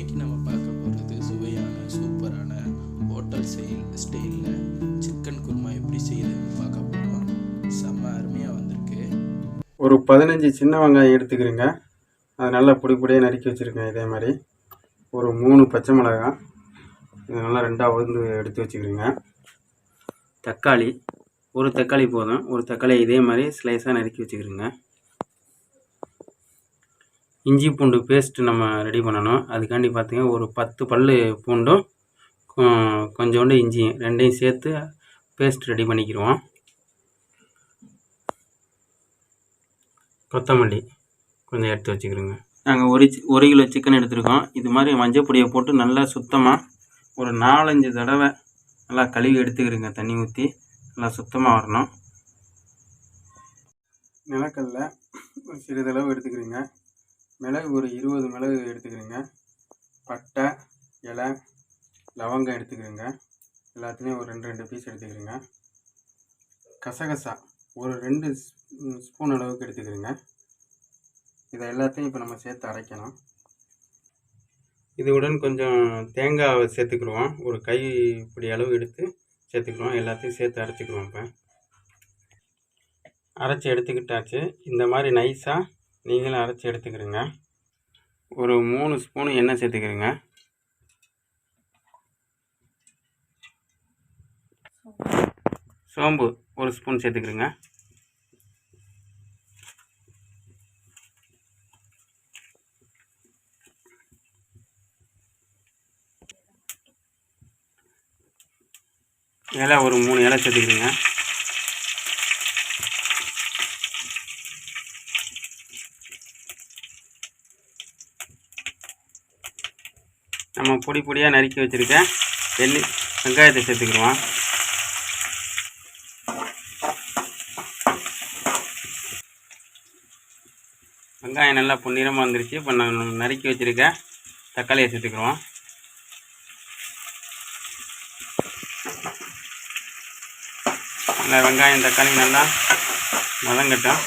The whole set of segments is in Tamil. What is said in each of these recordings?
இன்றைக்கி நம்ம பார்க்க போகிறது சுவையான சூப்பரான ஹோட்டல் ஸ்டைலில் சிக்கன் குருமா எப்படி செய்யுதுன்னு பார்க்க போகிறோம். செம்ம அருமையாக வந்திருக்கு. ஒரு 15 சின்ன வெங்காயம் எடுத்துக்கிறேங்க. அது நல்லா பொடியாக நறுக்கி வச்சுருக்கேன். இதே மாதிரி ஒரு 3 பச்சை மிளகாய் இது நல்லா 2 எடுத்து வச்சுக்கிறேங்க. தக்காளி ஒரு தக்காளி போதும். ஒரு தக்காளி இதே மாதிரி ஸ்லைஸாக நறுக்கி வச்சுக்கிறேங்க. இஞ்சி பூண்டு பேஸ்ட்டு நம்ம ரெடி பண்ணணும். அதுக்காண்டி பார்த்திங்கன்னா ஒரு 10 பல் பூண்டும் கொஞ்சோண்டு இஞ்சியும் ரெண்டையும் சேர்த்து பேஸ்ட் ரெடி பண்ணிக்கிடுவோம். கொத்தமல்லி கொஞ்சம் எடுத்து வச்சுக்கிறோங்க. நாங்கள் ஒரு கிலோ சிக்கன் எடுத்துருக்கோம். இது மாதிரி மஞ்சள் பொடியை போட்டு நல்லா சுத்தமாக ஒரு 4-5 தடவை நல்லா கழுவி எடுத்துக்கிறோங்க. தண்ணி ஊற்றி நல்லா சுத்தமாக வரணும். நிலக்கடல ஒரு சிறிதளவு எடுத்துக்கிறீங்க. மிளகு ஒரு 20 மிளகு எடுத்துக்கிறேங்க. பட்டை இலை லவங்கம் எடுத்துக்கிறேங்க. எல்லாத்துலேயும் ஒரு 2 பீஸ் எடுத்துக்கிறேங்க. கசகசா ஒரு 2 ஸ்பூன் அளவுக்கு எடுத்துக்கிறேங்க. இதை எல்லாத்தையும் இப்போ நம்ம சேர்த்து அரைக்கணும். இதுவுடன் கொஞ்சம் தேங்காவை சேர்த்துக்கிடுவோம். ஒரு கைப்பிடி அளவு எடுத்து சேர்த்துக்கிடுவோம். எல்லாத்தையும் சேர்த்து அரைச்சிக்கிடுவோம். இப்போ அரைச்சி எடுத்துக்கிட்டாச்சு. இந்த மாதிரி நைஸாக நீங்களும் அரைச்சி எடுத்துக்கிறீங்க. ஒரு 3 ஸ்பூன் எண்ணெய் சேர்த்துக்கிறீங்க. சோம்பு ஒரு ஸ்பூன் சேர்த்துக்கிறீங்க. இலை ஒரு 3 இலை சேர்த்துக்கிறீங்க. நம்ம பொடியாக நறுக்கி வச்சுருக்கேன் வெங்காயத்தை சேர்த்துக்கிடுவோம். வெங்காயம் நல்லா பொன்னிறமாக வந்துருச்சு. இப்போ நான் நறுக்கி வச்சுருக்கேன் தக்காளியை சேர்த்துக்கிடுவோம். நல்லா வெங்காயம் தக்காளி நல்லா வதங்கட்டும்.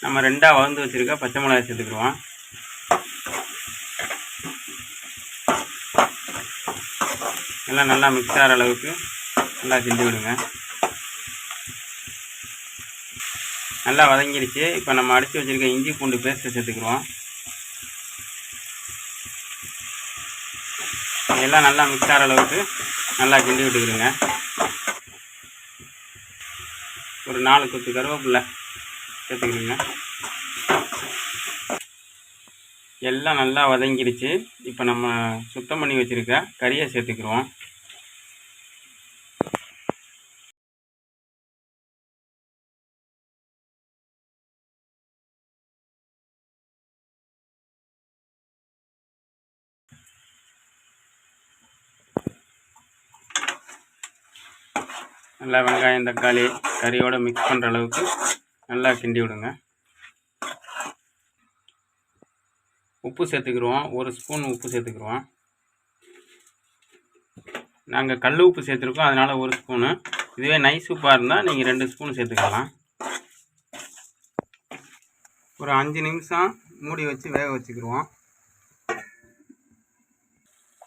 நம்ம 2 வதந்து வச்சுருக்க பச்சை மிளகாய் சேர்த்துக்கிடுவோம். எல்லாம் நல்லா மிக்ஸ் ஆகிற அளவுக்கு நல்லா கிண்டி விடுங்க. நல்லா வதங்கிடுச்சு. இப்போ நம்ம அடித்து வச்சுருக்க இஞ்சி பூண்டு பேஸ்ட்டை சேர்த்துக்கிடுவோம். எல்லாம் நல்லா மிக்ஸ் ஆகிற அளவுக்கு நல்லா கிண்டி விட்டுக்கிடுங்க. ஒரு 4 கொத்து கருவேப்பிலை சேர்த்துக்கிடுங்க. எல்லாம் நல்லா வதங்கிடுச்சு. இப்போ நம்ம சுத்தம் பண்ணி வச்சுருக்க கறியை சேர்த்துக்கிடுவோம். நல்லா வெங்காயம் தக்காளி கறியோடு மிக்ஸ் பண்ணுற அளவுக்கு நல்லா கிண்டி விடுங்க. உப்பு சேர்த்துக்கிடுவோம். 1 ஸ்பூன் உப்பு சேர்த்துக்கிடுவோம். நாங்கள் கல் உப்பு சேர்த்துருக்கோம், அதனால் 1 ஸ்பூனு. இதுவே நைஸ் உப்பாக இருந்தால் நீங்கள் 2 ஸ்பூன் சேர்த்துக்கலாம். ஒரு 5 நிமிஷம் மூடி வச்சு வேக வச்சுக்கிடுவோம்.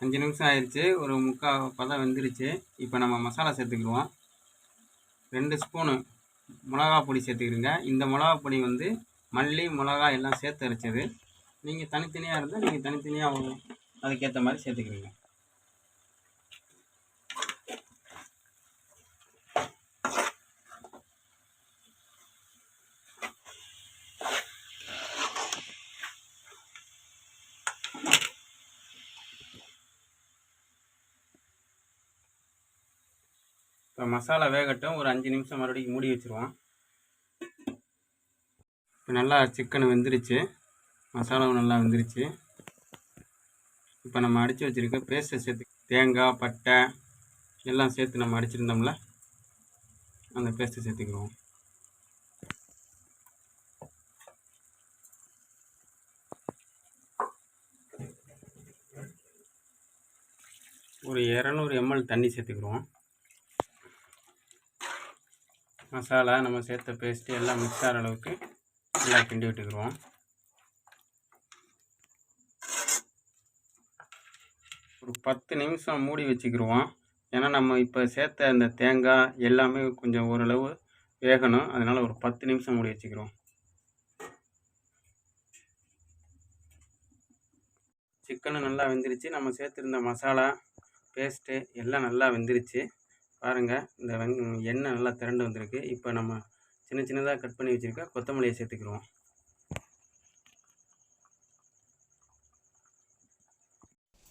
5 நிமிஷம் ஆயிடுச்சு. ஒரு 3/4 பதம் வெந்துருச்சு. இப்போ நம்ம மசாலா சேர்த்துக்கிடுவோம். 2 ஸ்பூனு மிளகா பொடி சேர்த்துக்கிறீங்க. இந்த மிளகா பொடி வந்து மல்லி மிளகா எல்லாம் சேர்த்து அரைச்சது. நீங்கள் தனித்தனியாக இருந்தால் நீங்கள் தனித்தனியாக அதுக்கேற்ற மாதிரி சேர்த்துக்கிறீங்க. இப்போ மசாலா வேகட்டும். ஒரு 5 நிமிஷம் மறுபடியும் மூடி வச்சுருவோம். இப்போ நல்லா சிக்கன் வெந்துருச்சு. மசாலாவும் நல்லா வெந்துருச்சு. இப்போ நம்ம அடித்து வச்சுருக்க பேஸ்ட்டை சேர்த்து தேங்காய் பட்டை எல்லாம் சேர்த்து நம்ம அடிச்சிருந்தோம்ல அந்த பேஸ்ட்டை சேர்த்துக்கிடுவோம். ஒரு 200 ml தண்ணி சேர்த்துக்கிடுவோம். மசாலா நம்ம சேர்த்த பேஸ்ட்டு எல்லாம் மிக்ஸ் ஆகிற அளவுக்கு நல்லா கிண்டி விட்டுக்குருவோம். ஒரு 10 நிமிஷம் மூடி வச்சுக்கிருவோம். ஏன்னா நம்ம இப்போ சேர்த்த அந்த தேங்காய் எல்லாமே கொஞ்சம் ஓரளவு வேகணும். அதனால் ஒரு 10 நிமிஷம் மூடி வச்சுக்கிருவோம். சிக்கனும் நல்லா வெந்துருச்சு. நம்ம சேர்த்துருந்த மசாலா பேஸ்ட்டு எல்லாம் நல்லா வெந்துருச்சு. பாருங்கள், இந்த எண்ணெய் நல்லா திரண்டு வந்திருக்கு. இப்போ நம்ம சின்ன சின்னதாக கட் பண்ணி வச்சுருக்க கொத்தமல்லியை சேர்த்துக்கிருவோம்.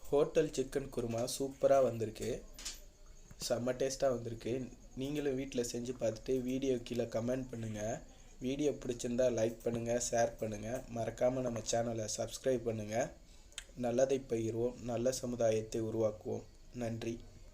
ஹோட்டல் சிக்கன் குருமா சூப்பராக வந்திருக்கு. செம்ம டேஸ்ட்டாக வந்திருக்கு. நீங்களும் வீட்டில் செஞ்சு பார்த்துட்டு வீடியோ கீழே கமெண்ட் பண்ணுங்கள். வீடியோ பிடிச்சிருந்தா லைக் பண்ணுங்கள், ஷேர் பண்ணுங்கள். மறக்காமல் நம்ம சேனலை சப்ஸ்கிரைப் பண்ணுங்கள். நல்லதை பகிர்வோம், நல்ல சமுதாயத்தை உருவாக்குவோம். நன்றி.